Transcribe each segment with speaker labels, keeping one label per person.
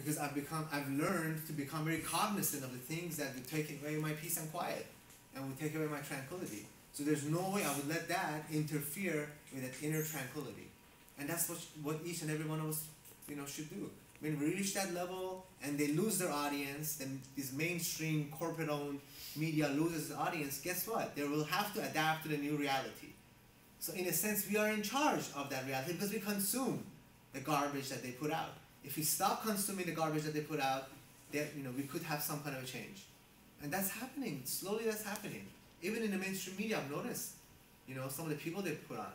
Speaker 1: Because I've learned to become very cognizant of the things that would take away my peace and quiet, and would take away my tranquility. So there's no way I would let that interfere with that inner tranquility. And that's what each and every one of us, should do. When we reach that level and they lose their audience, then this mainstream corporate-owned media loses its audience, guess what? They will have to adapt to the new reality. So in a sense, we are in charge of that reality because we consume the garbage that they put out. If we stop consuming the garbage that they put out, we could have some kind of a change. And that's happening. Slowly that's happening. Even in the mainstream media, I've noticed, some of the people they put on.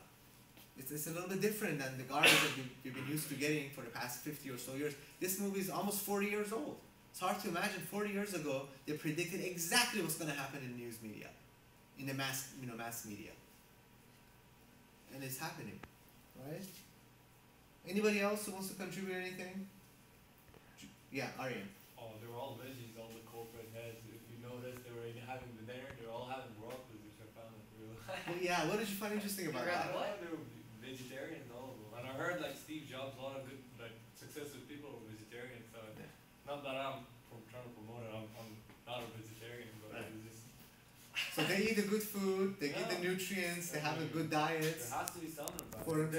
Speaker 1: It's a little bit different than the garbage that we've been used to getting for the past 50 or so years. This movie is almost 40 years old. It's hard to imagine 40 years ago, they predicted exactly what's going to happen in news media, in the mass media. And it's happening, right? Anybody else who wants to contribute anything? Yeah, Aryan.
Speaker 2: Oh, they were all veggies, all the corporate heads. If you notice, they were having the dinner, they were all having raw food, which I found real.
Speaker 1: Well, yeah, what did you find interesting about that?
Speaker 2: What? They were vegetarians, all of them. And I heard like Steve Jobs, a lot of good, successful people were vegetarians. So not that I'm trying to promote it. I'm not a vegetarian, but it's just.
Speaker 1: So they eat the good food, they get the nutrients, they have a good diet.
Speaker 2: There has to be something about it.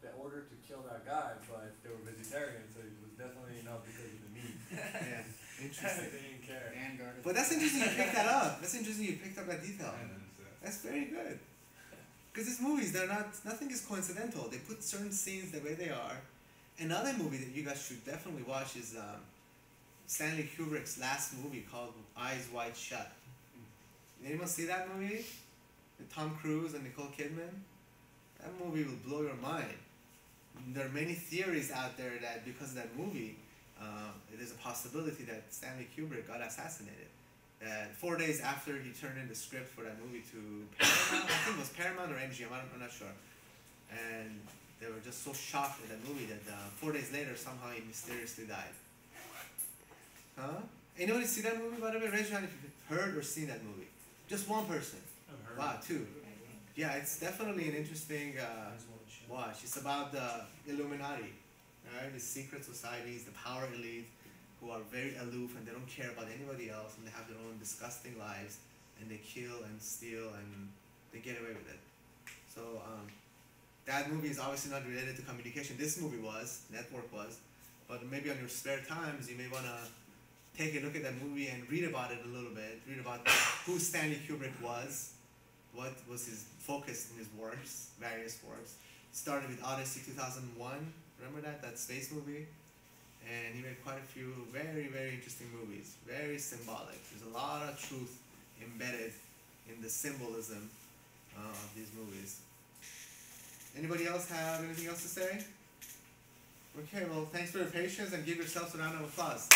Speaker 2: They ordered to kill that guy, but they were vegetarians, so it was definitely not because of the meat.
Speaker 1: Yeah, interesting.
Speaker 2: They didn't care.
Speaker 1: But that's interesting you picked that up. That's interesting you picked up that detail. That's very good. Because these movies, nothing is coincidental. They put certain scenes the way they are. Another movie that you guys should definitely watch is Stanley Kubrick's last movie called Eyes Wide Shut. Anyone see that movie? With Tom Cruise and Nicole Kidman? That movie will blow your mind. There are many theories out there that because of that movie, there's a possibility that Stanley Kubrick got assassinated. 4 days after he turned in the script for that movie to Paramount, I think it was Paramount or MGM, I'm not sure. And they were just so shocked at that movie that 4 days later, somehow he mysteriously died. Huh? Anybody see that movie, by the way? Raise your hand if you've heard or seen that movie. Just one person.
Speaker 2: I've heard.
Speaker 1: Wow, two. Yeah, it's definitely an interesting watch. It's about the Illuminati, right? The secret societies, the power elite, who are very aloof and they don't care about anybody else, and they have their own disgusting lives, and they kill and steal and they get away with it. So that movie is obviously not related to communication. This movie was, Network was, but maybe on your spare times you may want to take a look at that movie and read about it a little bit. Read about who Stanley Kubrick was, what was his focus in his works, various works. Started with Odyssey 2001, remember that space movie? And he made quite a few very, very interesting movies, very symbolic. There's a lot of truth embedded in the symbolism of these movies. Anybody else have anything else to say? Okay, well, thanks for your patience and give yourselves a round of applause.